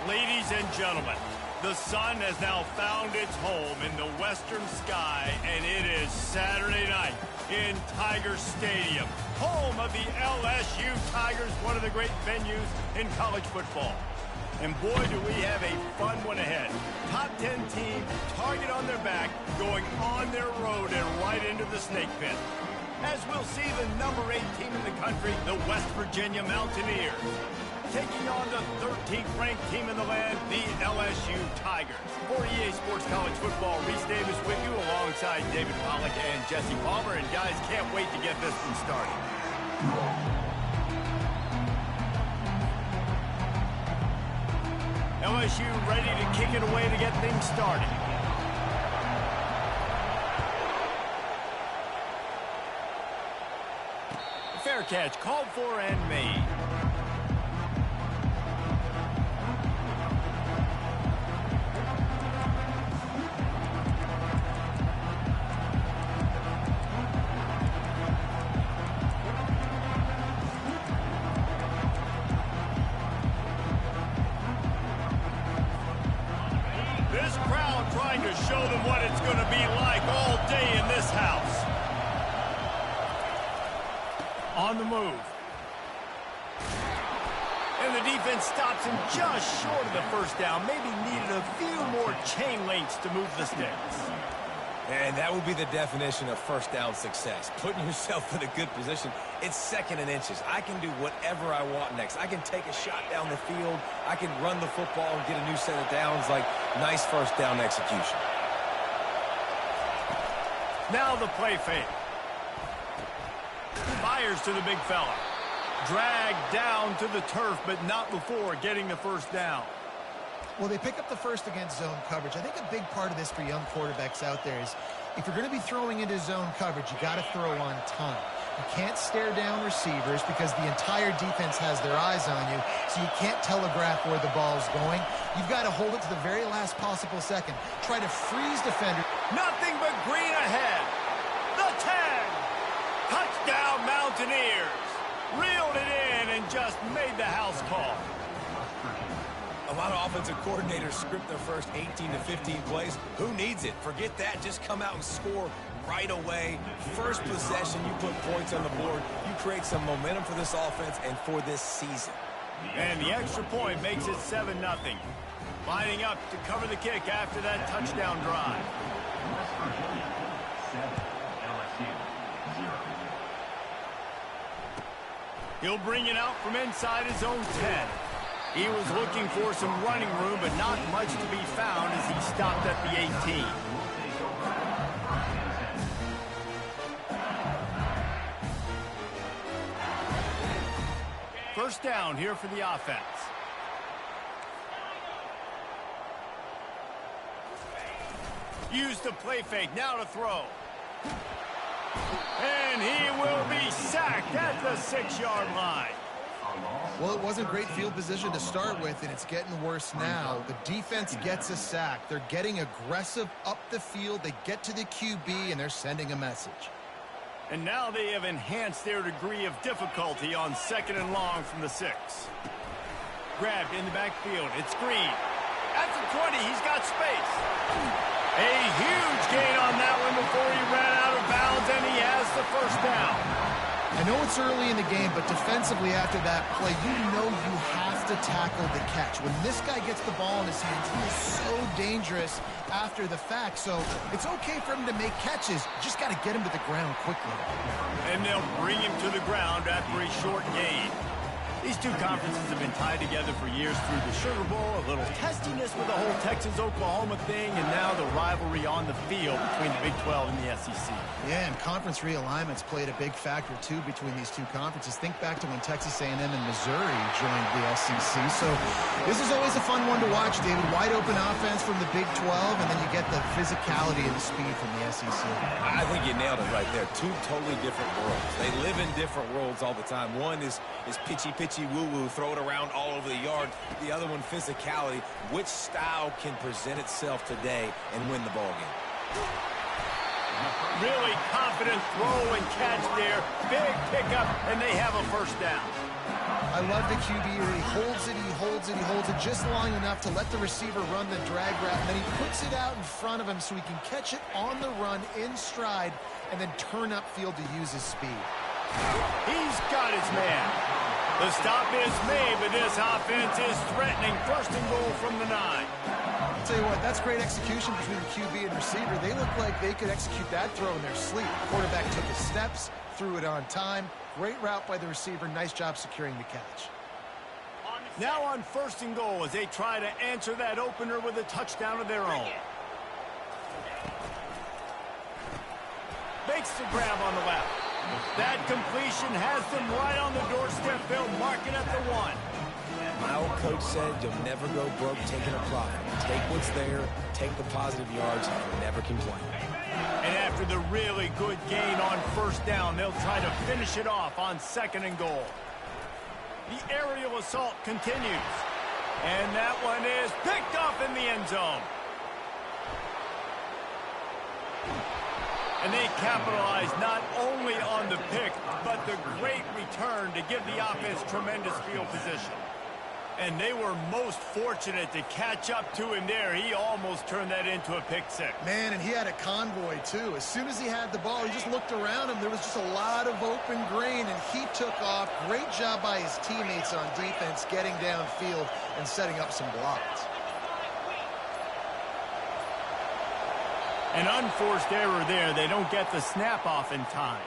Ladies and gentlemen, the sun has now found its home in the western sky, and it is Saturday night in Tiger Stadium, home of the LSU Tigers, one of the great venues in college football. And boy, do we have a fun one ahead. Top 10 team, target on their back, going on their road and right into the snake pit. As we'll see the number 8 team in the country, the West Virginia Mountaineers, taking on the 13th ranked team in the land, the LSU Tigers. For EA Sports College Football, Reese Davis with you alongside David Pollack and Jesse Palmer. And guys, can't wait to get this one started. LSU ready to kick it away to get things started. Fair catch called for and made. This crowd trying to show them what it's going to be like all day in this house. On the move. And the defense stops him just short of the first down. Maybe needed a few more chain links to move the sticks. And that would be the definition of first down success. Putting yourself in a good position. It's 2nd and inches. I can do whatever I want next. I can take a shot down the field. I can run the football and get a new set of downs. Like, nice first down execution. Now the play fake. Fires to the big fella. Dragged down to the turf, but not before getting the first down. Well, they pick up the first against zone coverage. I think a big part of this for young quarterbacks out there is if you're going to be throwing into zone coverage, you got to throw on time. You can't stare down receivers because the entire defense has their eyes on you, so you can't telegraph where the ball's going. You've got to hold it to the very last possible second. Try to freeze defenders. Nothing but green ahead. The 10. Touchdown Mountaineers. Reeled it in and just made the house call. A lot of offensive coordinators script their first 18 to 15 plays. Who needs it? Forget that. Just come out and score right away. First possession, you put points on the board. You create some momentum for this offense and for this season. And the extra point makes it 7-0. Lining up to cover the kick after that touchdown drive. He'll bring it out from inside his own 10. He was looking for some running room, but not much to be found as he stopped at the 18. First down here for the offense. Use the play fake, now to throw. And he will be sacked at the 6-yard line. Well, it wasn't great field position to start with, and it's getting worse now. The defense gets a sack. They're getting aggressive up the field. They get to the QB, and they're sending a message. And now they have enhanced their degree of difficulty on 2nd and long from the 6. Grabbed in the backfield. It's Green. At the 20, he's got space. A huge gain on that one before he ran out of bounds, and he has the first down. I know it's early in the game, but defensively after that play, you know you have to tackle the catch. When this guy gets the ball in his hands, he is so dangerous after the fact. So it's okay for him to make catches. You just got to get him to the ground quickly. And they'll bring him to the ground after a short gain. These two conferences have been tied together for years through the Sugar Bowl, a little testiness with the whole Texas-Oklahoma thing, and now the rivalry on the field between the Big 12 and the SEC. Yeah, and conference realignments played a big factor, too, between these two conferences. Think back to when Texas A&M and Missouri joined the SEC. So this is always a fun one to watch, David. Wide open offense from the Big 12, and then you get the physicality and the speed from the SEC. I think you nailed it right there. Two totally different worlds. They live in different worlds all the time. One is pitchy woo-woo, throw it around all over the yard. The other one, physicality. Which style can present itself today and win the ball game? Really confident throw and catch there. Big pickup, and they have a first down. I love the QB. He holds it, he holds it, he holds it just long enough to let the receiver run the drag route, and then he puts it out in front of him so he can catch it on the run in stride and then turn upfield to use his speed. He's got his man. The stop is made, but this offense is threatening. First and goal from the 9. I'll tell you what, that's great execution between the QB and receiver. They look like they could execute that throw in their sleep. The quarterback took his steps, threw it on time. Great route by the receiver. Nice job securing the catch. Now on first and goal as they try to answer that opener with a touchdown of their own. Makes the grab on the left. That completion has them right on the doorstep. They'll mark it at the 1. My old coach said you'll never go broke taking a profit. Take what's there, take the positive yards, and never complain. And after the really good gain on first down, they'll try to finish it off on second and goal. The aerial assault continues. And that one is picked off in the end zone. And they capitalize not only on the pick, but the great return to give the offense tremendous field position. And they were most fortunate to catch up to him there. He almost turned that into a pick six. Man, and he had a convoy, too. As soon as he had the ball, he just looked around him. There was just a lot of open grain, and he took off. Great job by his teammates on defense, getting downfield and setting up some blocks. An unforced error there. They don't get the snap off in time.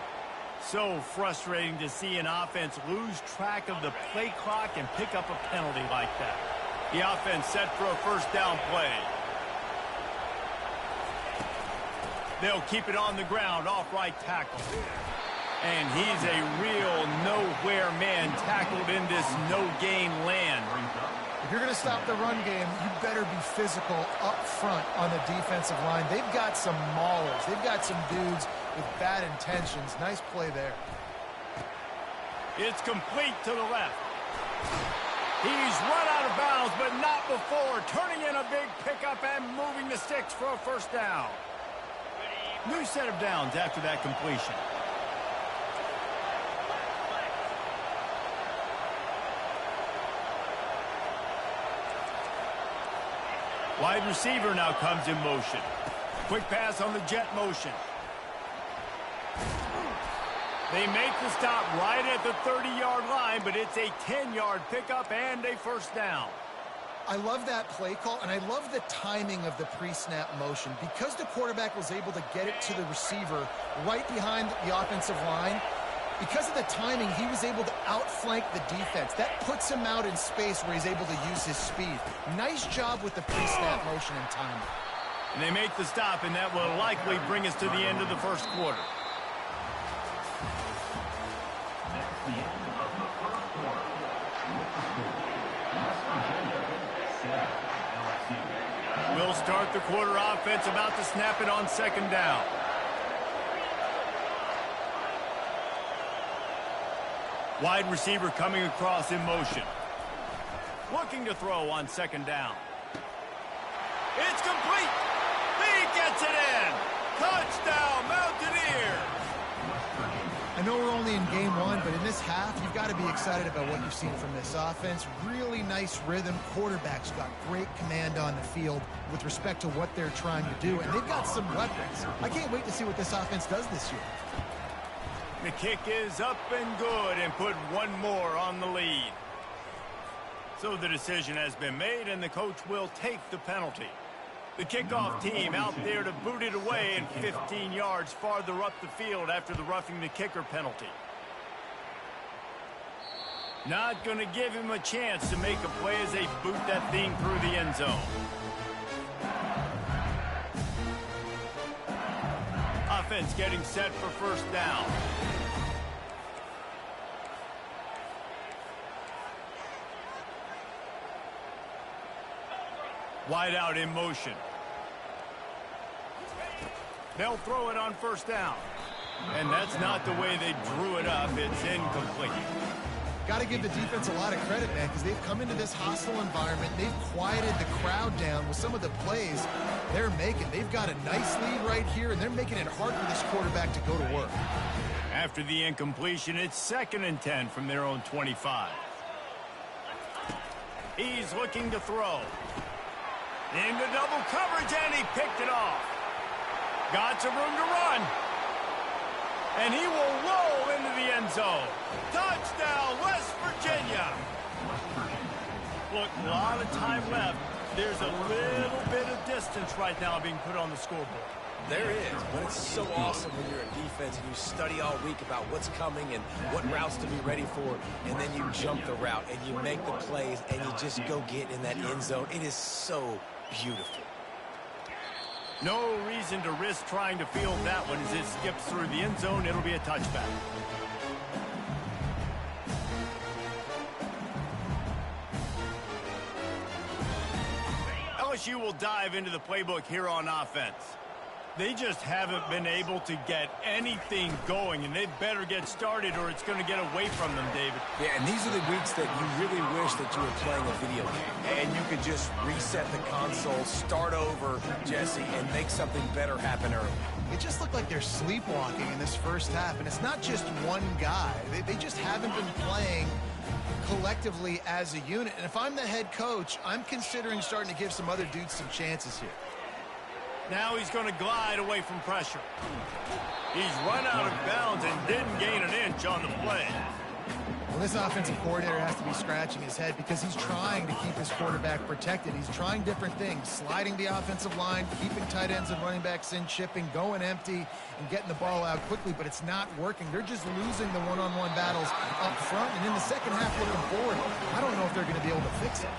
So frustrating to see an offense lose track of the play clock and pick up a penalty like that. The offense set for a first down play. They'll keep it on the ground off right tackle. And he's a real nowhere man tackled in this no-gain land. If you're going to stop the run game, you better be physical up front on the defensive line. They've got some maulers. They've got some dudes with bad intentions. Nice play there. It's complete to the left. He's run out of bounds, but not before. Turning in a big pickup and moving the sticks for a first down. New set of downs after that completion. Wide receiver now comes in motion. Quick pass on the jet motion. They make the stop right at the 30-yard line, but it's a 10-yard pickup and a first down. I love that play call, and I love the timing of the pre-snap motion. Because the quarterback was able to get it to the receiver right behind the offensive line, because of the timing, he was able to outflank the defense. That puts him out in space where he's able to use his speed. Nice job with the pre-snap motion and timing. And they make the stop, and that will likely bring us to the end of the first quarter. We'll start the quarter offense about to snap it on second down. Wide receiver coming across in motion. Looking to throw on second down. It's complete. He gets it in. Touchdown, Mountaineers. I know we're only in game one, but in this half, you've got to be excited about what you've seen from this offense. Really nice rhythm. Quarterback's got great command on the field with respect to what they're trying to do, and they've got some weapons. I can't wait to see what this offense does this year. The kick is up and good and put one more on the lead. So the decision has been made, and the coach will take the penalty. The kickoff team out there to boot it away and 15 yards farther up the field after the roughing the kicker penalty. Not going to give him a chance to make a play as they boot that thing through the end zone. Offense getting set for first down. Wide out in motion. They'll throw it on first down. And that's not the way they drew it up. It's incomplete. Got to give the defense a lot of credit, man, because they've come into this hostile environment. They've quieted the crowd down with some of the plays they're making. They've got a nice lead right here, and they're making it hard for this quarterback to go to work. After the incompletion, it's 2nd and 10 from their own 25. He's looking to throw. Into double coverage, and he picked it off. Got some room to run. And he will roll into the end zone. Touchdown, West Virginia. Look, a lot of time left. There's a little bit of distance right now being put on the scoreboard. There is, but it's so awesome when you're a defense and you study all week about what's coming and what routes to be ready for, and then you jump the route and you make the plays and you just go get in that end zone. It is so beautiful. No reason to risk trying to field that one as it skips through the end zone. It'll be a touchback. LSU will dive into the playbook here on offense. They just haven't been able to get anything going, and they better get started or it's going to get away from them, David. Yeah, and these are the weeks that you really wish that you were playing a video game, and you could just reset the console, start over, Jesse, and make something better happen early. It just looked like they're sleepwalking in this first half, and it's not just one guy. They just haven't been playing collectively as a unit. And if I'm the head coach, I'm considering starting to give some other dudes some chances here. Now he's going to glide away from pressure. He's run out of bounds and didn't gain an inch on the play. Well, this offensive coordinator has to be scratching his head because he's trying to keep his quarterback protected. He's trying different things, sliding the offensive line, keeping tight ends and running backs in, chipping, going empty, and getting the ball out quickly, but it's not working. They're just losing the one-on-one battles up front, and in the second half looking forward, I don't know if they're going to be able to fix it.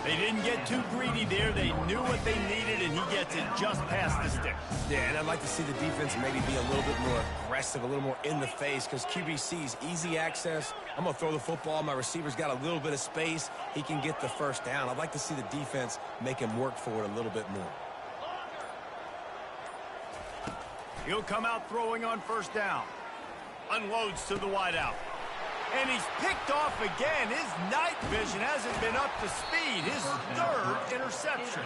They didn't get too greedy there. They knew what they needed, and he gets it just past the stick. Yeah, and I'd like to see the defense maybe be a little bit more aggressive, a little more in the face, because QBC's easy access. I'm going to throw the football. My receiver's got a little bit of space. He can get the first down. I'd like to see the defense make him work for it a little bit more. He'll come out throwing on first down. Unloads to the wideout. And he's picked off again. His night vision hasn't been up to speed. His 3rd interception.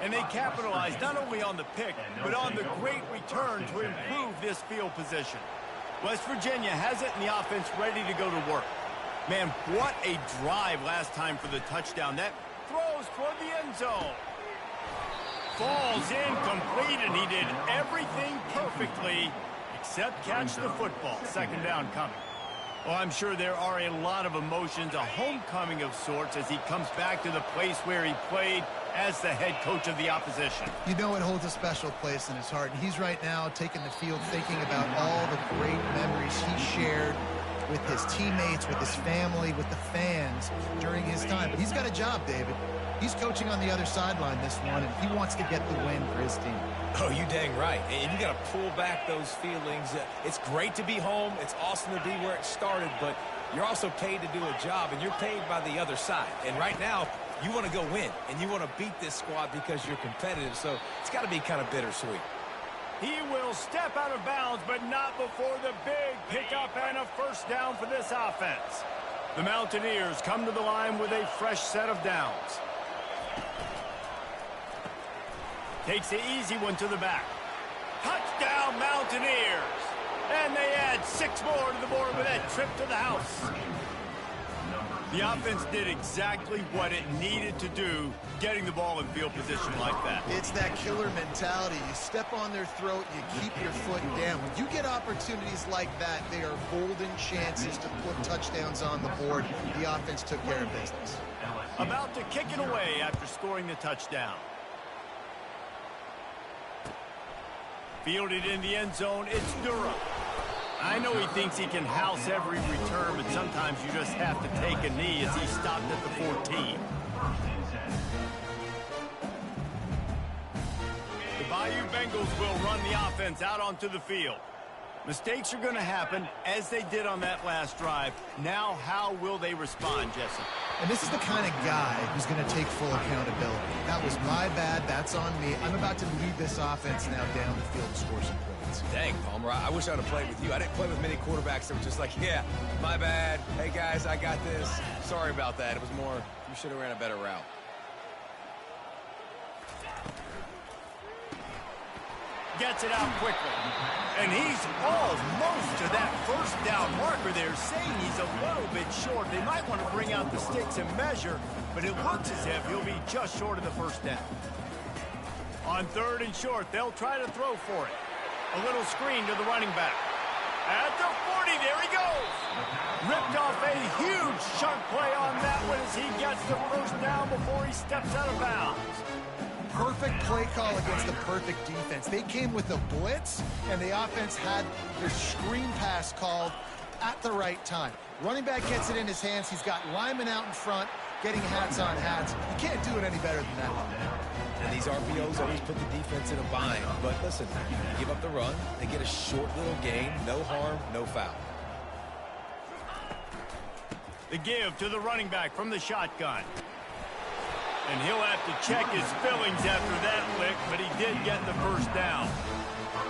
And they capitalized not only on the pick, but on the great return to improve this field position. West Virginia has it in the offense ready to go to work. Man, what a drive last time for the touchdown. That throws toward the end zone. Falls incomplete, and he did everything perfectly except catch the football. 2nd down coming. Well, I'm sure there are a lot of emotions, a homecoming of sorts as he comes back to the place where he played as the head coach of the opposition. You know it holds a special place in his heart. And he's right now taking the field thinking about all the great memories he shared with his teammates, with his family, with the fans during his time. But he's got a job, David. He's coaching on the other sideline this one, and he wants to get the win for his team. Oh, you dang right. And you got to pull back those feelings. It's great to be home. It's awesome to be where it started, but you're also paid to do a job, and you're paid by the other side. And right now, you want to go win, and you want to beat this squad because you're competitive, so it's got to be kind of bittersweet. He will step out of bounds, but not before the big pickup and a first down for this offense. The Mountaineers come to the line with a fresh set of downs. Takes the easy one to the back. Touchdown, Mountaineers! And they add 6 more to the board with that trip to the house. The offense did exactly what it needed to do, getting the ball in field position like that. It's that killer mentality. You step on their throat, you keep your foot down. When you get opportunities like that, they are golden chances to put touchdowns on the board. The offense took care of business. About to kick it away after scoring the touchdown. Fielded in the end zone, it's Durham. I know he thinks he can house every return, but sometimes you just have to take a knee as he stopped at the 14. The Bayou Bengals will run the offense out onto the field. Mistakes are going to happen, as they did on that last drive. Now, how will they respond, Jesse? And this is the kind of guy who's going to take full accountability. That was my bad. That's on me. I'm about to lead this offense now down the field and score some points. Dang, Palmer, I wish I would have played with you. I didn't play with many quarterbacks that were just like, yeah, my bad. Hey, guys, I got this. Sorry about that. It was more, you should have ran a better route. gets it out quickly. And he's almost to that first down marker there, saying he's a little bit short. They might want to bring out the sticks and measure, but it looks as if he'll be just short of the first down. On 3rd and short, they'll try to throw for it. A little screen to the running back. At the 40, there he goes. Ripped off a huge chunk play on that one as he gets the first down before he steps out of bounds. Perfect play call against the perfect defense. They came with a blitz, and the offense had their screen pass called at the right time. Running back gets it in his hands. He's got linemen out in front, getting hats on hats. You can't do it any better than that. And these RPOs always put the defense in a bind. But listen, you give up the run, they get a short little gain, no harm, no foul. The give to the running back from the shotgun. And he'll have to check his fillings after that lick, but he did get the first down.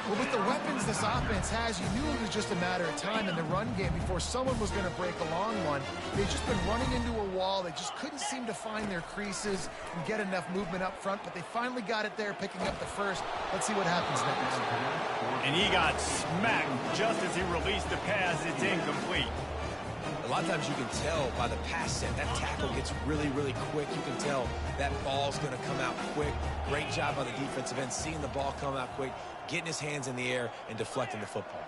Well, with the weapons this offense has, you knew it was just a matter of time in the run game before someone was going to break a long one. They've just been running into a wall. They just couldn't seem to find their creases and get enough movement up front, but they finally got it there, picking up the first. Let's see what happens next. And he got smacked just as he released the pass. It's incomplete. A lot of times you can tell by the pass set, that tackle gets really, really quick. You can tell that ball's going to come out quick. Great job on the defensive end, seeing the ball come out quick, getting his hands in the air, and deflecting the football.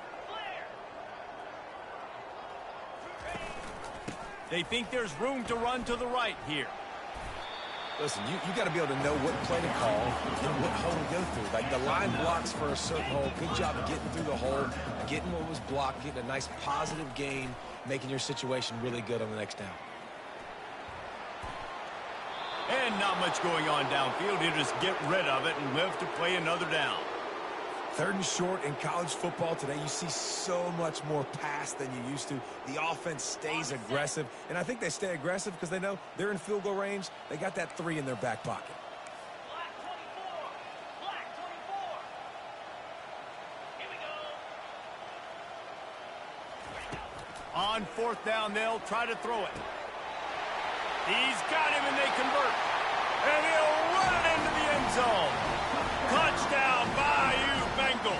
They think there's room to run to the right here. Listen, you got to be able to know what play to call and what hole to go through. Like the line blocks for a certain hole. Good job of getting through the hole, getting what was blocked, getting a nice positive gain, making your situation really good on the next down. And not much going on downfield. He'll just get rid of it and live to play another down. 3rd and short in college football today, you see so much more pass than you used to. The offense stays aggressive, and I think they stay aggressive because they know they're in field goal range. They got that 3 in their back pocket. On 4th down, they'll try to throw it. He's got him, and they convert. And he'll run it into the end zone. Touchdown, Bayou Bengals.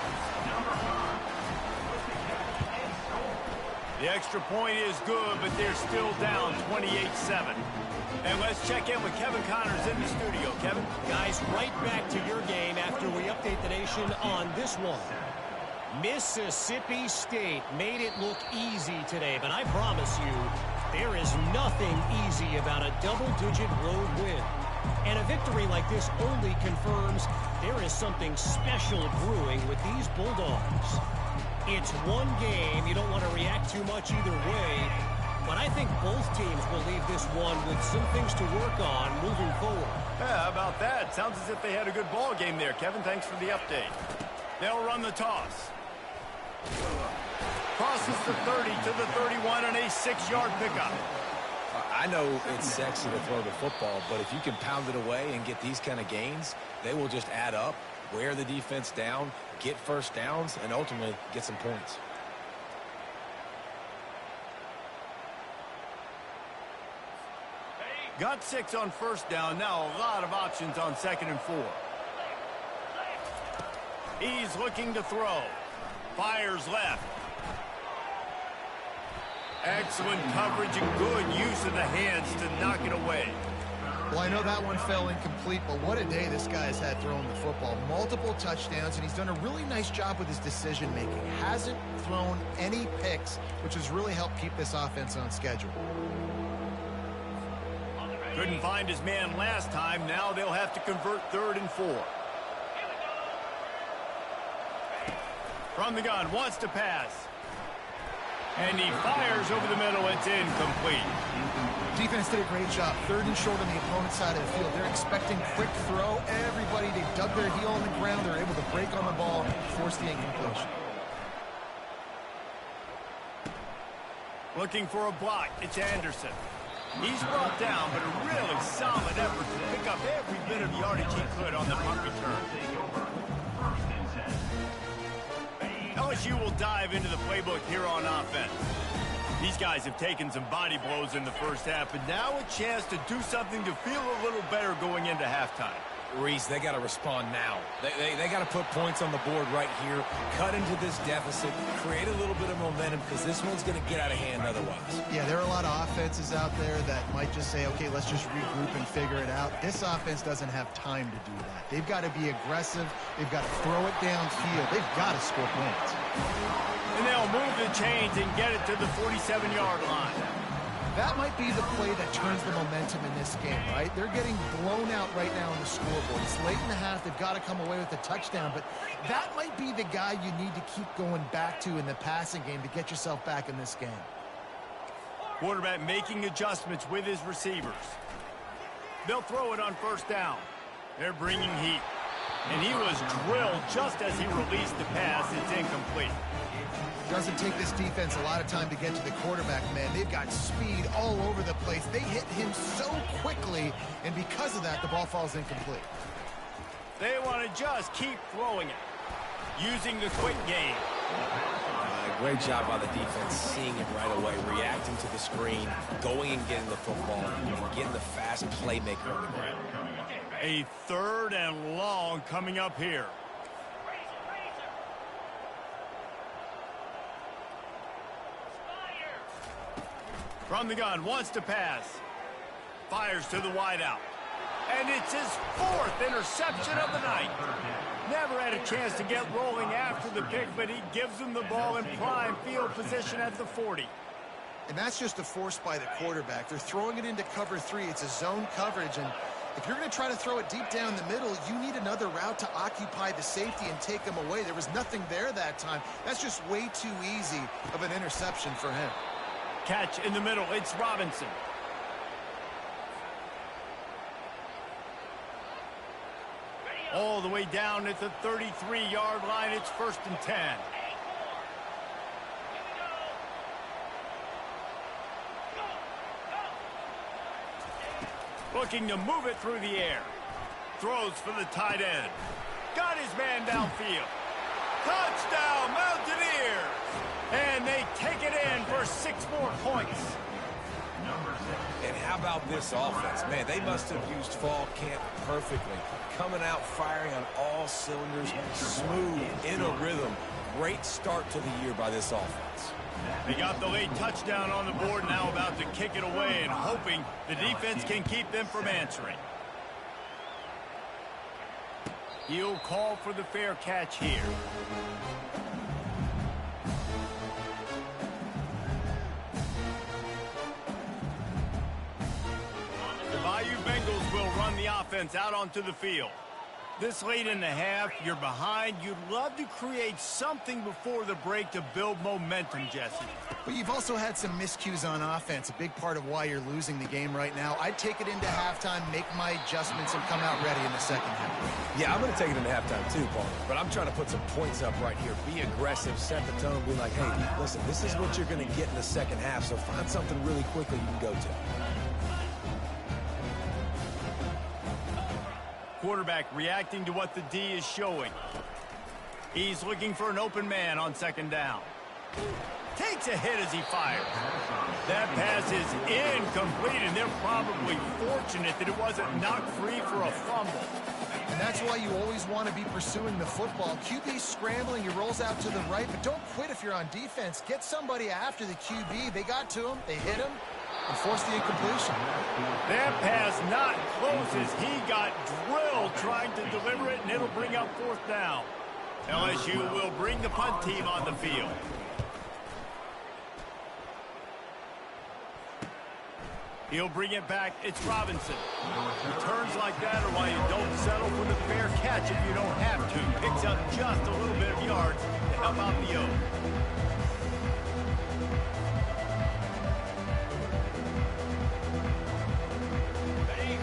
The extra point is good, but they're still down 28-7. And let's check in with Kevin Connors in the studio. Kevin? Guys, right back to your game after we update the nation on this one. Mississippi State made it look easy today, but I promise you, there is nothing easy about a double-digit road win. And a victory like this only confirms there is something special brewing with these Bulldogs. It's one game. You don't want to react too much either way, but I think both teams will leave this one with some things to work on moving forward. Yeah, how about that? Sounds as if they had a good ball game there, Kevin. Thanks for the update. They'll run the toss. Crosses the 30 to the 31 on a 6-yard pickup. I know it's sexy to throw the football, but if you can pound it away and get these kind of gains, they will just add up, wear the defense down, get first downs, and ultimately get some points. Got 6 on 1st down. Now a lot of options on 2nd and 4. He's looking to throw. Fires left. Excellent coverage and good use of the hands to knock it away. Well, I know that one fell incomplete, but what a day this guy has had throwing the football. Multiple touchdowns, and he's done a really nice job with his decision-making. Hasn't thrown any picks, which has really helped keep this offense on schedule. Couldn't find his man last time. Now they'll have to convert 3rd and 4. From the gun, wants to pass. And he fires over the middle. It's incomplete. Defense did a great job. 3rd and short on the opponent's side of the field. They're expecting quick throw. Everybody, they dug their heel on the ground. They're able to break on the ball, force the incompletion. Looking for a block. It's Anderson. He's brought down, but a really solid effort to pick up every bit of yardage he could on the punt return. LSU will dive into the playbook here on offense. These guys have taken some body blows in the first half, but now a chance to do something to feel a little better going into halftime. Reese, they got to respond now. They got to put points on the board right here, cut into this deficit, create a little bit of momentum, because this one's going to get out of hand otherwise. Yeah, there are a lot of offenses out there that might just say, okay, let's just regroup and figure it out. This offense doesn't have time to do that. They've got to be aggressive. They've got to throw it downfield. They've got to score points. And they'll move the chains and get it to the 47-yard line. That might be the play that turns the momentum in this game, right? They're getting blown out right now on the scoreboard. It's late in the half. They've got to come away with a touchdown, but that might be the guy you need to keep going back to in the passing game to get yourself back in this game. Quarterback making adjustments with his receivers. They'll throw it on first down. They're bringing heat. And he was drilled just as he released the pass. It's incomplete. Doesn't take this defense a lot of time to get to the quarterback, man. They've got speed all over the place. They hit him so quickly, and because of that, the ball falls incomplete. They want to just keep throwing it, using the quick game. Great job by the defense, seeing it right away, reacting to the screen, going and getting the football, and getting the fast playmaker on the ground. A 3rd and long coming up here. From the gun, wants to pass. Fires to the wideout. And it's his 4th interception of the night. Never had a chance to get rolling after the pick, but he gives him the ball in prime field position at the 40. And that's just a force by the quarterback. They're throwing it into cover 3. It's a zone coverage, and if you're going to try to throw it deep down the middle, you need another route to occupy the safety and take him away. There was nothing there that time. That's just way too easy of an interception for him. Catch in the middle. It's Robinson. All the way down at the 33-yard line. It's 1st and 10. Looking to move it through the air. Throws for the tight end. Got his man downfield. Touchdown, Mountaineers! And they take it in for 6 more points. And how about this offense? Man, they must have used fall camp perfectly. Coming out firing on all cylinders, smooth, in a rhythm. Great start to the year by this offense. They got the late touchdown on the board, now about to kick it away and hoping the defense can keep them from answering. He'll call for the fair catch here. The Bayou Bengals will run the offense out onto the field. This late in the half, you're behind. You'd love to create something before the break to build momentum, Jesse. But you've also had some miscues on offense, a big part of why you're losing the game right now. I'd take it into halftime, make my adjustments, and come out ready in the second half. Yeah, I'm going to take it into halftime too, Paul. But I'm trying to put some points up right here. Be aggressive, set the tone, be like, hey, listen, this is what you're going to get in the second half, so find something really quickly you can go to. Quarterback reacting to what the D is showing. He's looking for an open man on 2nd down. Takes a hit as he fires. That pass is incomplete, and they're probably fortunate that it wasn't knocked free for a fumble. And that's why you always want to be pursuing the football. QB's scrambling, he rolls out to the right, but don't quit if you're on defense. Get somebody after the QB. They got to him, they hit him, and forced the incompletion. That pass not close as he got drilled trying to deliver it, and it'll bring up 4th down. LSU will bring the punt team on the field. He'll bring it back. It's Robinson. Returns like that are why you don't settle for the fair catch if you don't have to. Picks up just a little bit of yards to help out the O.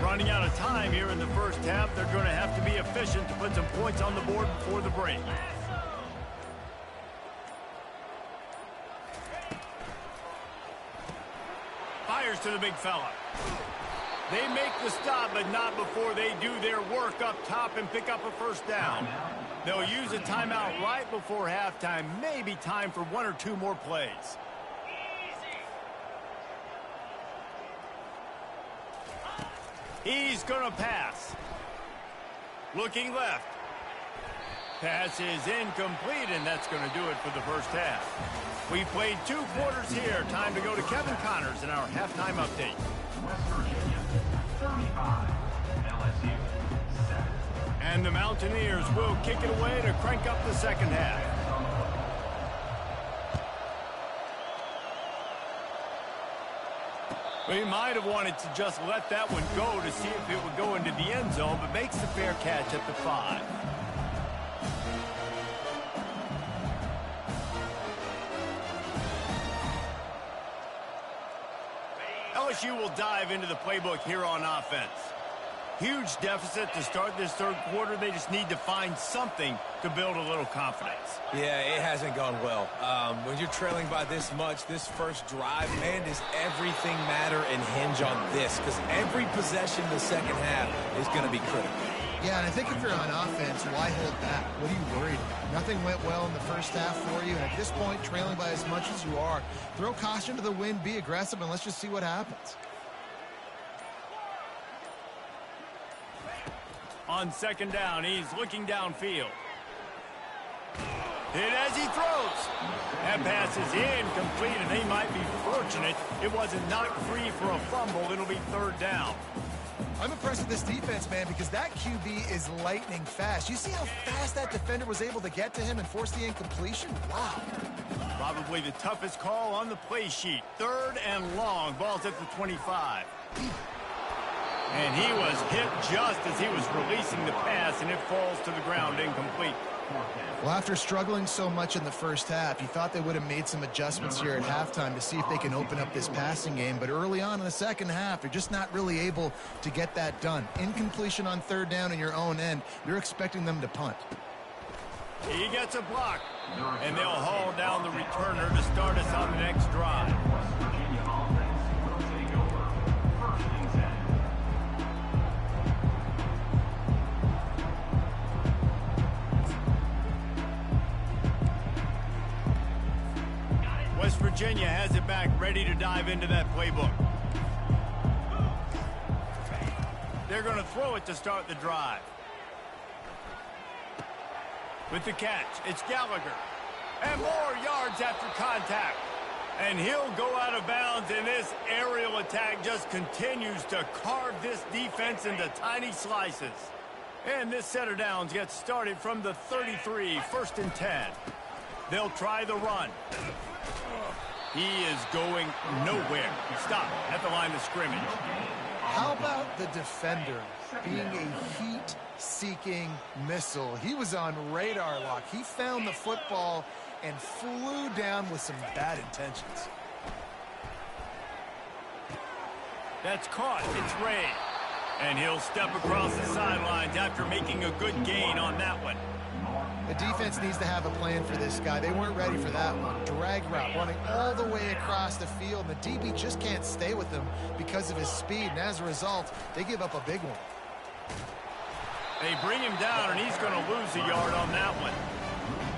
Running out of time here in the first half. They're going to have to be efficient to put some points on the board before the break. Fires to the big fella. They make the stop, but not before they do their work up top and pick up a 1st down. They'll use a timeout right before halftime. Maybe time for 1 or 2 more plays. He's going to pass. Looking left. Pass is incomplete, and that's going to do it for the first half. We played 2 quarters here. Time to go to Kevin Connors in our halftime update. West Virginia, 35. LSU, 7. And the Mountaineers will kick it away to crank up the second half. We might have wanted to just let that one go to see if it would go into the end zone, but makes the fair catch at the 5. LSU will dive into the playbook here on offense. Huge deficit to start this third quarter. They just need to find something to build a little confidence. Yeah, it hasn't gone well. When you're trailing by this much, this first drive, man, does everything matter and hinge on this? Because every possession in the second half is going to be critical. Yeah, and I think if you're on offense, why hold back? What are you worried about? Nothing went well in the first half for you, and at this point, trailing by as much as you are, throw caution to the wind, be aggressive, and let's just see what happens. On second down, he's looking downfield. Hit as he throws. That pass is incomplete, and they might be fortunate it wasn't knocked free for a fumble. It'll be third down. I'm impressed with this defense, man, because that QB is lightning fast. You see how fast that defender was able to get to him and force the incompletion? Wow. Probably the toughest call on the play sheet. Third and long. Ball's at the 25. And he was hit just as he was releasing the pass, and it falls to the ground incomplete. Well, after struggling so much in the first half, you thought they would have made some adjustments here at halftime to see if they can open up this passing game. But early on in the second half, they're just not really able to get that done. Incompletion on third down in your own end, you're expecting them to punt. He gets a block, and they'll haul down the returner to start us on the next drive. West Virginia offense will take over. 1st and 10. West Virginia has it back, ready to dive into that playbook. They're going to throw it to start the drive. With the catch, it's Gallagher. And more yards after contact. And he'll go out of bounds, and this aerial attack just continues to carve this defense into tiny slices. And this set of downs gets started from the 33, 1st and 10. They'll try the run. He is going nowhere. Stop at the line of scrimmage. How about the defender being a heat-seeking missile? He was on radar lock. He found the football and flew down with some bad intentions. That's caught. It's Ray. And he'll step across the sidelines after making a good gain on that one. The defense needs to have a plan for this guy. They weren't ready for that one. Drag route, running all the way across the field. The DB just can't stay with him because of his speed, and as a result, they give up a big one. They bring him down, and he's going to lose a yard on that one.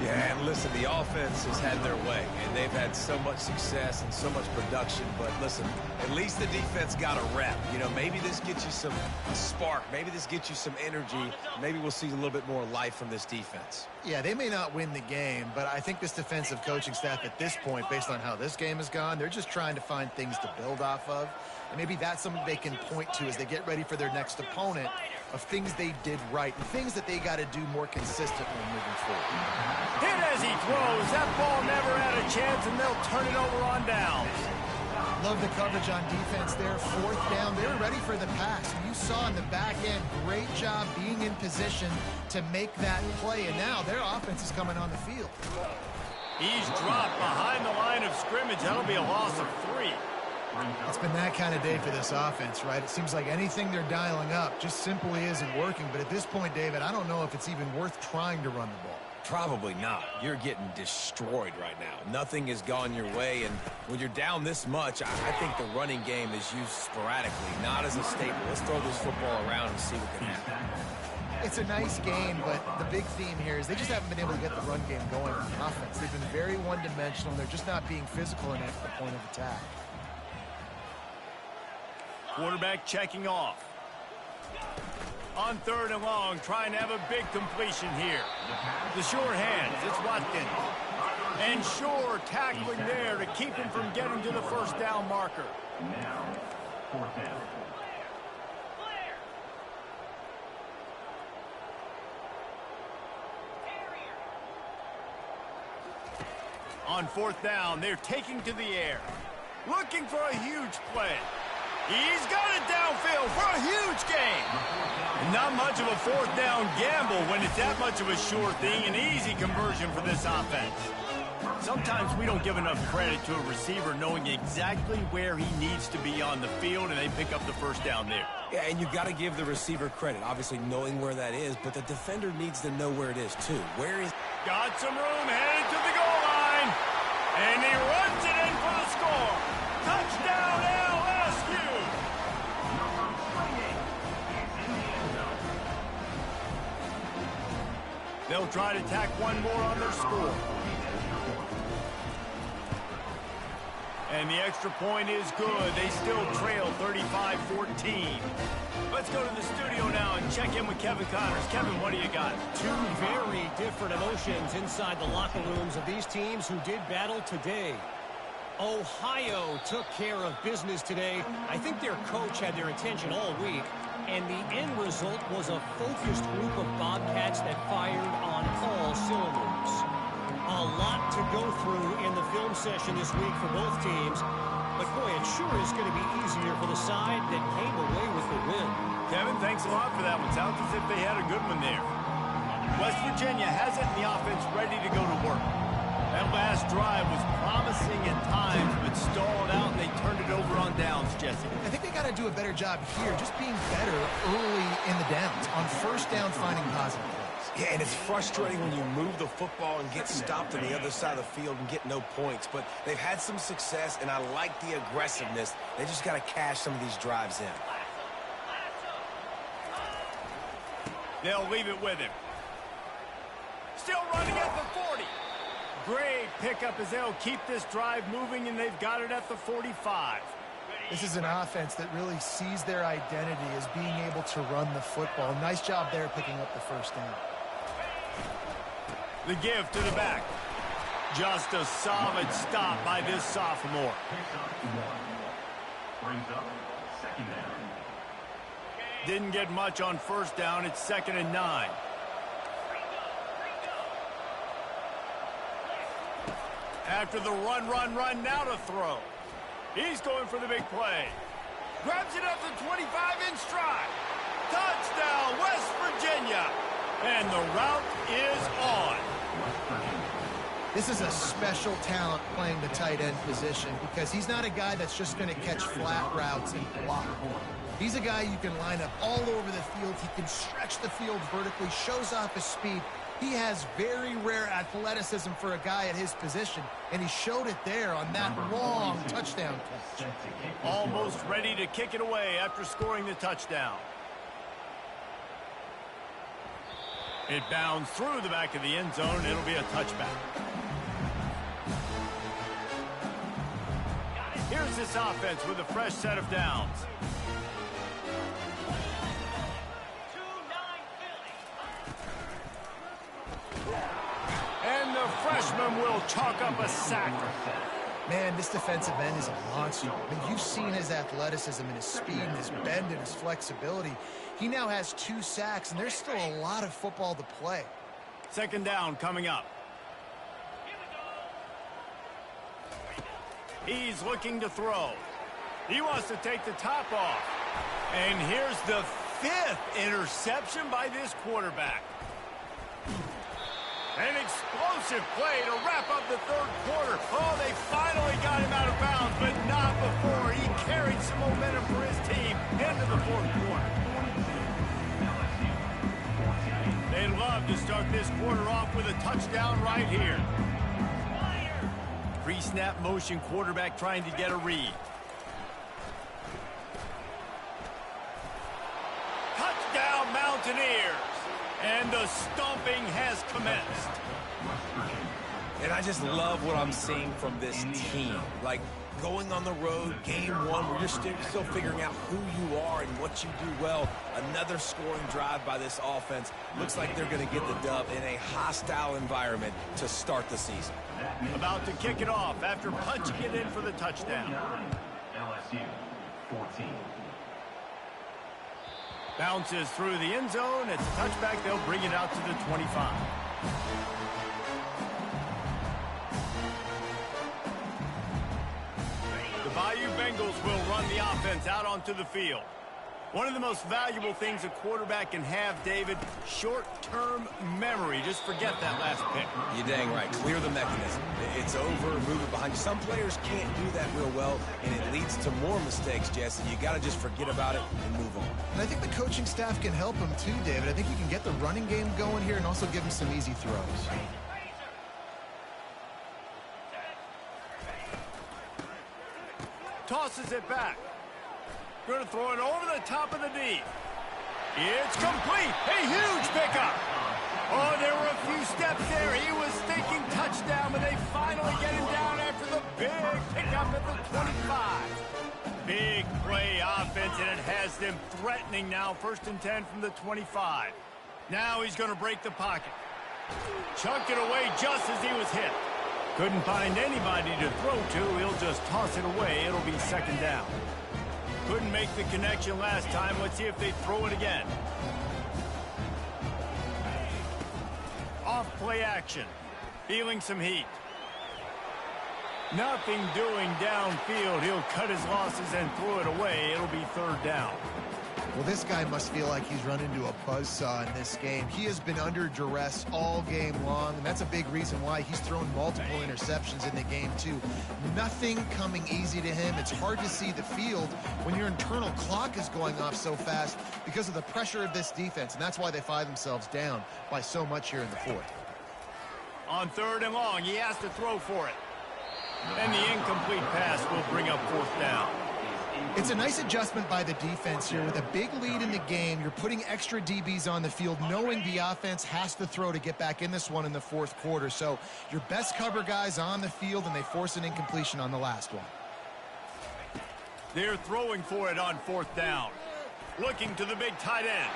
Yeah, and listen, the offense has had their way, and they've had so much success and so much production. But listen, at least the defense got a rep. You know, maybe this gets you a spark. Maybe this gets you some energy. Maybe we'll see a little bit more life from this defense. Yeah, they may not win the game, but I think this defensive coaching staff at this point, based on how this game has gone, they're just trying to find things to build off of. And maybe that's something they can point to as they get ready for their next opponent, of things they did right and things that they got to do more consistently moving forward. Hit as he throws. That ball never had a chance, and they'll turn it over on downs. Love the coverage on defense there. 4th down. They were ready for the pass. You saw in the back end, great job being in position to make that play. And now their offense is coming on the field. He's dropped behind the line of scrimmage. That'll be a loss of 3. It's been that kind of day for this offense, right? It seems like anything they're dialing up just simply isn't working. But at this point, David, I don't know if it's even worth trying to run the ball. Probably not. You're getting destroyed right now. Nothing has gone your way, and when you're down this much, I think the running game is used sporadically, not as a staple. Let's throw this football around and see what can happen. It's a nice game, but the big theme here is they just haven't been able to get the run game going on offense. They've been very one-dimensional. They're just not being physical enough at the point of attack. Quarterback checking off. On 3rd and long, trying to have a big completion here. The sure hands, it's Watkins. And Shore tackling there to keep him from getting to the first down marker. Now, 4th down. On 4th down, they're taking to the air. Looking for a huge play. He's got it downfield for a huge gain. And not much of a 4th down gamble when it's that much of a sure thing, an easy conversion for this offense. Sometimes we don't give enough credit to a receiver knowing exactly where he needs to be on the field, and they pick up the first down there. Yeah, and you got to give the receiver credit, obviously knowing where that is, but the defender needs to know where it is too. Where is... Got some room, headed to the goal line. And he runs it in for the score. Touchdown, LSU. Number 28 is in the end zone. They'll try to tack one more on their score. And the extra point is good. They still trail 35-14. Let's go to the studio now and check in with Kevin Connors. Kevin, what do you got? Two very different emotions inside the locker rooms of these teams who did battle today. Ohio took care of business today. I think their coach had their attention all week, and the end result was a focused group of Bobcats that fired on all cylinders. A lot to go through in the film session this week for both teams, but boy, it sure is going to be easier for the side that came away with the win. Kevin, thanks a lot for that one. Sounds as if they had a good one there. West Virginia has it in the offense ready to go to work. That last drive was promising at times, but stalled out, and they turned it over on downs, Jesse. I think they got to do a better job here, just being better early in the downs. On 1st down, finding positive plays. Yeah, and it's frustrating when you move the football and get stopped on the other side of the field and get no points. But they've had some success, and I like the aggressiveness. They just got to cash some of these drives in. They'll leave it with him. Still running at the 40. Great pickup as they'll keep this drive moving, and they've got it at the 45. This is an offense that really sees their identity as being able to run the football. Nice job there picking up the first down. The give to the back. Just a solid stop by this sophomore. Picks up 1. Brings up 2nd down. Didn't get much on 1st down. It's 2nd and 9. After the run, now to throw. He's going for the big play. Grabs it up to 25 in stride. Touchdown, West Virginia. And the route is on. This is a special talent playing the tight end position because he's not a guy that's just going to catch flat routes and block. He's a guy you can line up all over the field. He can stretch the field vertically, shows off his speed. He has very rare athleticism for a guy at his position, and he showed it there on that long touchdown catch. Almost ready to kick it away after scoring the touchdown. It bounds through the back of the end zone. It'll be a touchback. Here's this offense with a fresh set of downs. And the freshman will chalk up a sack. Man, this defensive end is a monster. I mean, you've seen his athleticism and his speed and his bend and his flexibility. He now has 2 sacks, and there's still a lot of football to play. 2nd down coming up. He's looking to throw. He wants to take the top off. And here's the 5th interception by this quarterback. An explosive play to wrap up the 3rd quarter. Oh, they finally got him out of bounds, but not before he carried some momentum for his team into the 4th quarter. They'd love to start this quarter off with a touchdown right here. Pre-snap motion quarterback trying to get a read. Touchdown Mountaineers. And the stomping has commenced. And I just love what I'm seeing from this team. Like, going on the road, game one, where you're still figuring out who you are and what you do well. Another scoring drive by this offense. Looks like they're going to get the dub in a hostile environment to start the season. About to kick it off after punching it in for the touchdown. LSU 14. Bounces through the end zone. It's a touchback. They'll bring it out to the 25. The Bayou Bengals will run the offense out onto the field. One of the most valuable things a quarterback can have, David, short-term memory. Just forget that last pick. You're dang right. Clear the mechanism. It's over, move it behind you. Some players can't do that real well, and it leads to more mistakes, Jesse. You got to just forget about it and move on. And I think the coaching staff can help him too, David. I think you can get the running game going here and also give him some easy throws. Tosses it back. Going to throw it over the top of the D. It's complete. A huge pickup. Oh, there were a few steps there. He was thinking touchdown, but they finally get him down after the big pickup at the 25. Big play offense, and it has them threatening now. 1st and 10 from the 25. Now he's going to break the pocket. Chuck it away just as he was hit. Couldn't find anybody to throw to. He'll just toss it away. It'll be 2nd down. Couldn't make the connection last time. Let's see if they throw it again. Off play action. Feeling some heat. Nothing doing downfield. He'll cut his losses and throw it away. It'll be 3rd down. Well, this guy must feel like he's run into a buzzsaw in this game. He has been under duress all game long, and that's a big reason why he's thrown multiple interceptions in the game, too. Nothing coming easy to him. It's hard to see the field when your internal clock is going off so fast because of the pressure of this defense, and that's why they find themselves down by so much here in the 4th. On 3rd and long, he has to throw for it. And the incomplete pass will bring up 4th down. It's a nice adjustment by the defense here. With a big lead in the game, you're putting extra DBs on the field, knowing the offense has to throw to get back in this one in the 4th quarter. So your best cover guys on the field, and they force an incompletion on the last one. They're throwing for it on 4th down. Looking to the big tight end.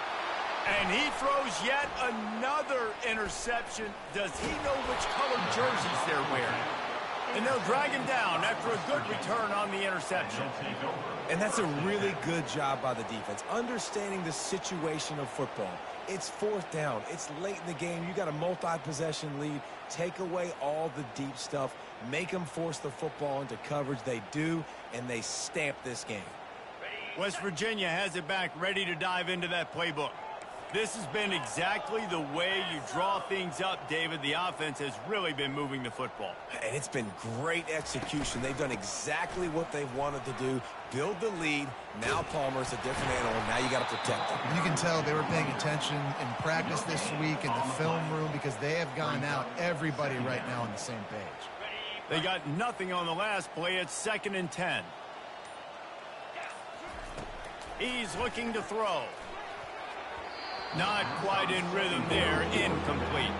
And he throws yet another interception. Does he know which colored jerseys they're wearing? And they'll drag him down after a good return on the interception. And that's a really good job by the defense, understanding the situation of football. It's 4th down. It's late in the game. You got a multi-possession lead. Take away all the deep stuff. Make them force the football into coverage. They do, and they stamp this game. West Virginia has it back, ready to dive into that playbook. This has been exactly the way you draw things up, David. The offense has really been moving the football. And it's been great execution. They've done exactly what they've wanted to do. Build the lead. Now Palmer's a different animal. Now you got to protect him. You can tell they were paying attention in practice this week in the film room because they have gone out, everybody right now on the same page. They got nothing on the last play. It's 2nd and 10. He's looking to throw. Not quite in rhythm there. Incomplete.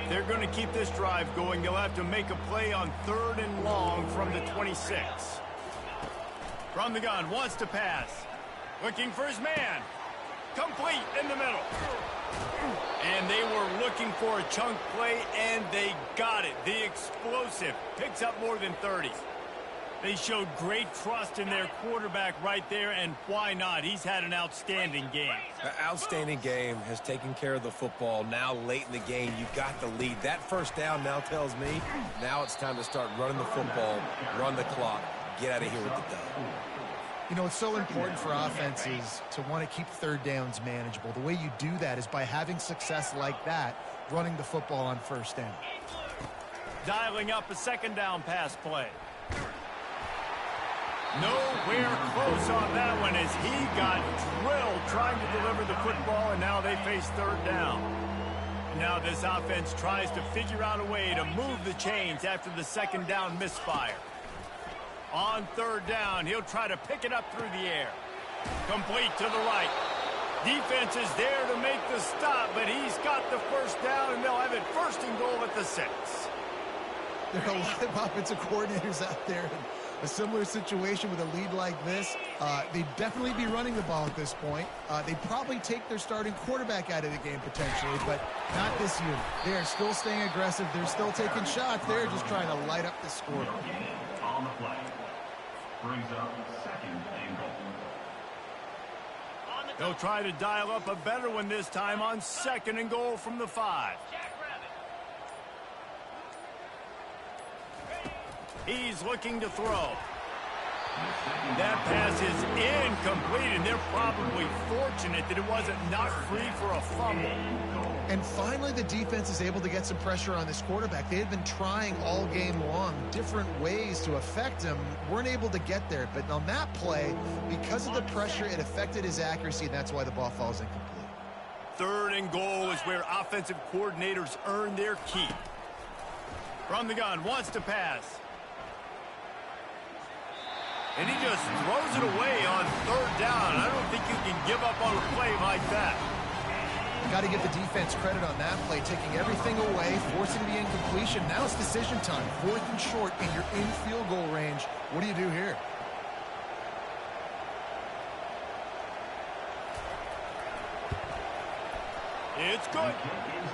They're going to keep this drive going. They'll have to make a play on 3rd and long from the 26. From the gun, wants to pass. Looking for his man. Complete in the middle. And they were looking for a chunk play, and they got it. The explosive picks up more than 30. They showed great trust in their quarterback right there, and why not? He's had an outstanding game. An outstanding game, has taken care of the football. Now late in the game, you got the lead. That 1st down now tells me now it's time to start running the football, run the clock, get out of here with the dub. You know, it's so important for offenses to want to keep 3rd downs manageable. The way you do that is by having success like that, running the football on 1st down. Dialing up a 2nd down pass play. Nowhere close on that one as he got drilled trying to deliver the football, and now they face 3rd down. Now this offense tries to figure out a way to move the chains after the 2nd down misfire. On 3rd down, he'll try to pick it up through the air. Complete to the right. Defense is there to make the stop, but he's got the first down, and they'll have it 1st and goal at the 6. There are a lot of offensive coordinators out there in a similar situation with a lead like this. They'd definitely be running the ball at this point. They'd probably take their starting quarterback out of the game potentially, but not this unit. They are still staying aggressive. They're still taking shots. They're just trying to light up the score. On the play. Brings up 2nd and goal. They'll try to dial up a better one this time on 2nd and goal from the 5. He's looking to throw. That pass is incomplete, and they're probably fortunate that it wasn't knocked free for a fumble. And finally, the defense is able to get some pressure on this quarterback. They had been trying all game long different ways to affect him. Weren't able to get there. But on that play, because of the pressure, it affected his accuracy, and that's why the ball falls incomplete. 3rd and goal is where offensive coordinators earn their keep. From the gun, wants to pass. And he just throws it away on 3rd down. I don't think you can give up on a play like that. Got to give the defense credit on that play, taking everything away, forcing the incompletion. Now it's decision time. 4th and short, and you're in field goal range. What do you do here? It's good.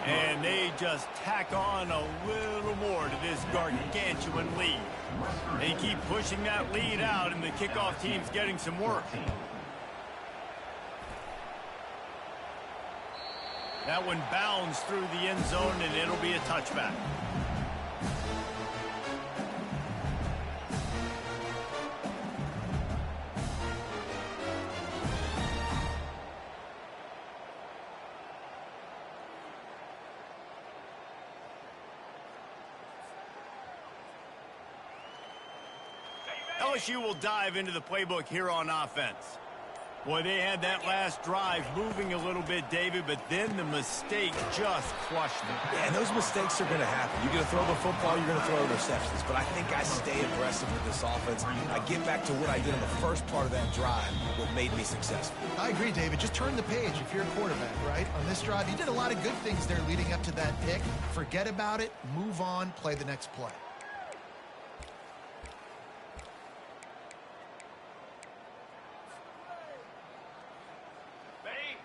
And they just tack on a little more to this gargantuan lead. They keep pushing that lead out, and the kickoff team's getting some work. That one bounds through the end zone, and it'll be a touchback. LSU will dive into the playbook here on offense. Boy, they had that last drive moving a little bit, David, but then the mistake just crushed them. Yeah, and those mistakes are going to happen. You're going to throw the football, you're going to throw interceptions. But I think I stay aggressive with this offense. I get back to what I did in the first part of that drive, what made me successful. I agree, David. Just turn the page if you're a quarterback, right? On this drive, you did a lot of good things there leading up to that pick. Forget about it, move on, play the next play.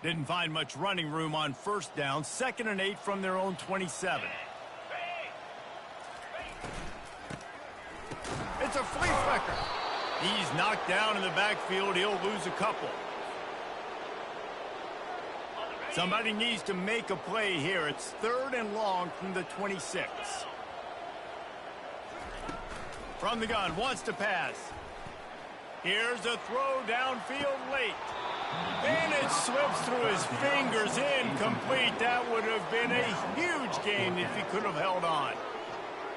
Didn't find much running room on 1st down. 2nd and 8 from their own 27. It's a flea flicker. He's knocked down in the backfield. He'll lose a couple. Somebody needs to make a play here. It's 3rd and long from the 26. From the gun, wants to pass. Here's a throw downfield late. And it slips through his fingers, incomplete. That would have been a huge gain if he could have held on.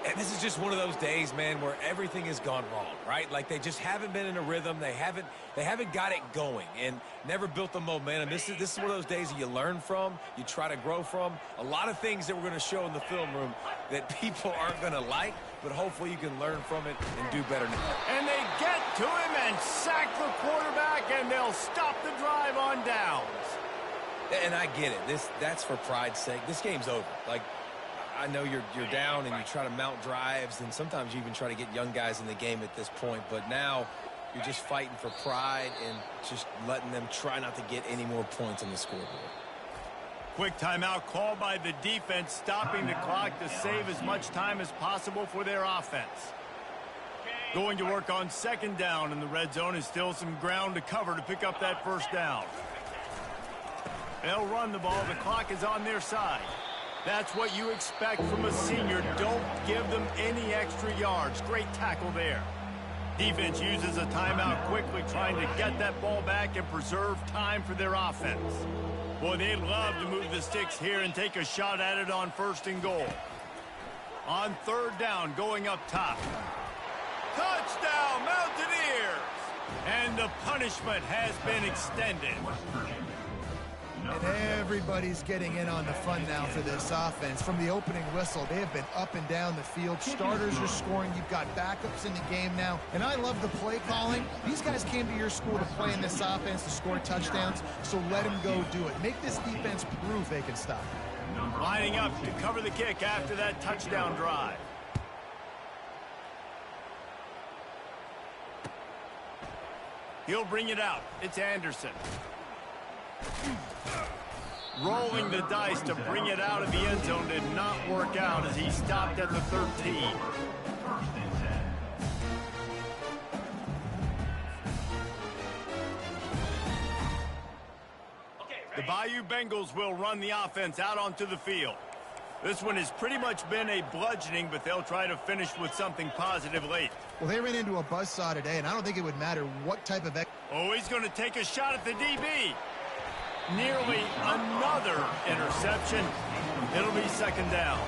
And this is just one of those days, man, where everything has gone wrong, right? Like they just haven't been in a rhythm. They haven't got it going and never built the momentum. This is one of those days that you learn from, you try to grow from. A lot of things that we're going to show in the film room that people aren't going to like, but hopefully you can learn from it and do better now. And they get to him and sack the quarterback, and they'll stop the drive on downs. And I get it. That's for pride's sake. This game's over. Like, I know you're down and you try to mount drives, and sometimes you even try to get young guys in the game at this point. But now you're just fighting for pride and just letting them try not to get any more points on the scoreboard. Quick timeout called by the defense, stopping the clock to save as much time as possible for their offense. Going to work on 2nd down, and the red zone is still some ground to cover to pick up that 1st down. They'll run the ball. The clock is on their side. That's what you expect from a senior. Don't give them any extra yards. Great tackle there. Defense uses a timeout quickly, trying to get that ball back and preserve time for their offense. Boy, they love to move the sticks here and take a shot at it on 1st and goal. On 3rd down, going up top. Touchdown, Mountaineers! And the punishment has been extended. And everybody's getting in on the fun now for this offense. From the opening whistle, they have been up and down the field. Starters are scoring. You've got backups in the game now. And I love the play calling. These guys came to your school to play in this offense to score touchdowns, so let them go do it. Make this defense prove they can stop it. Lining up to cover the kick after that touchdown drive. He'll bring it out. It's Anderson. Rolling the dice to bring it out of the end zone did not work out as he stopped at the 13. The Bayou Bengals will run the offense out onto the field. This one has pretty much been a bludgeoning, but they'll try to finish with something positive late. Well, they ran into a buzzsaw today, and I don't think it would matter what type of... Oh, he's going to take a shot at the DB. Nearly another interception. It'll be second down.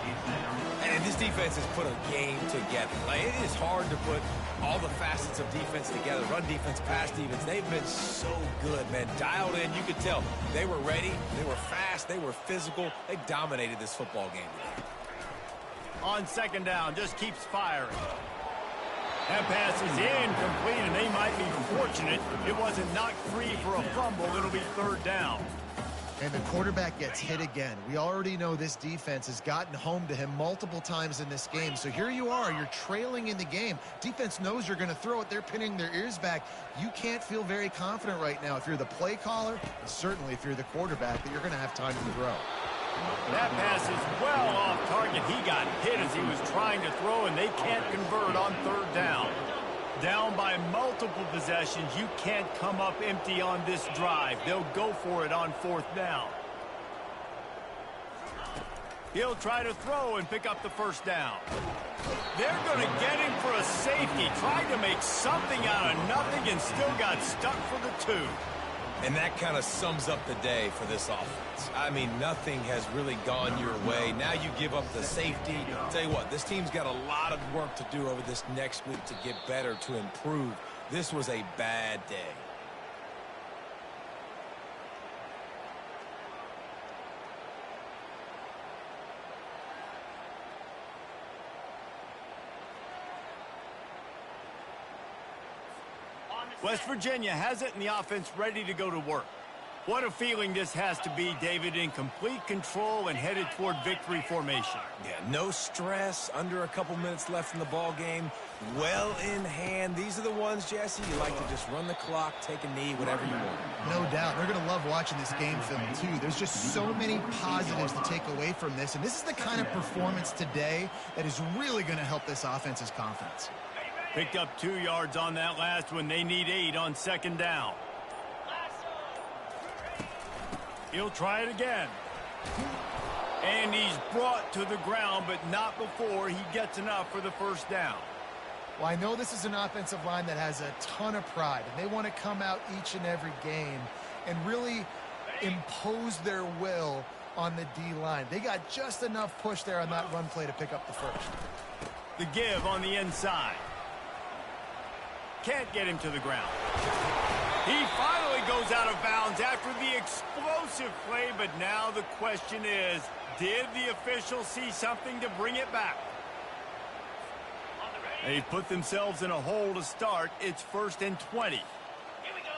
And this defense has put a game together. Like, it is hard to put all the facets of defense together. Run defense, pass defense. They've been so good, man. Dialed in. You could tell they were ready. They were fast. They were physical. They dominated this football game today. On second down, just keeps firing. That pass is incomplete, and they might be fortunate it wasn't knocked free for a fumble. It'll be third down. And the quarterback gets hit again. We already know this defense has gotten home to him multiple times in this game. So here you are. You're trailing in the game. Defense knows you're going to throw it. They're pinning their ears back. You can't feel very confident right now if you're the play caller, and certainly if you're the quarterback, that you're going to have time to throw. That pass is well off target. He got hit as he was trying to throw, and they can't convert on third down. Down by multiple possessions, you can't come up empty on this drive. They'll go for it on fourth down. He'll try to throw and pick up the first down. They're going to get him for a safety. Tried to make something out of nothing and still got stuck for the 2. And that kind of sums up the day for this offense. I mean, nothing has really gone your way. Now you give up the safety. I'll tell you what, this team's got a lot of work to do over this next week to get better, to improve. This was a bad day. West Virginia has it, and the offense ready to go to work. What a feeling this has to be, David, in complete control and headed toward victory formation. Yeah, no stress, under a couple minutes left in the ball game, well in hand. These are the ones, Jesse, you like to just run the clock, take a knee, whatever you want. No doubt. They're going to love watching this game film, too. There's just so many positives to take away from this, and this is the kind of performance today that is really going to help this offense's confidence. Picked up 2 yards on that last one. They need 8 on second down. He'll try it again. And he's brought to the ground, but not before he gets enough for the first down. Well, I know this is an offensive line that has a ton of pride, and they want to come out each and every game and really impose their will on the D-line. They got just enough push there on that run play to pick up the first. The give on the inside. Can't get him to the ground. He finally goes out of bounds after the explosive play, but now the question is, did the official see something to bring it back? They've put themselves in a hole to start. It's 1st and 20. Here we go.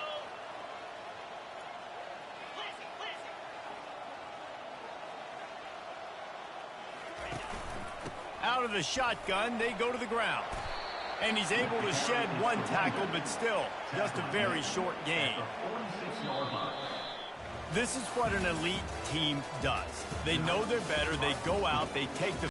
Out of the shotgun, they go to the ground. And he's able to shed 1 tackle, but still, just a very short gain. This is what an elite team does. They know they're better. They go out, they take the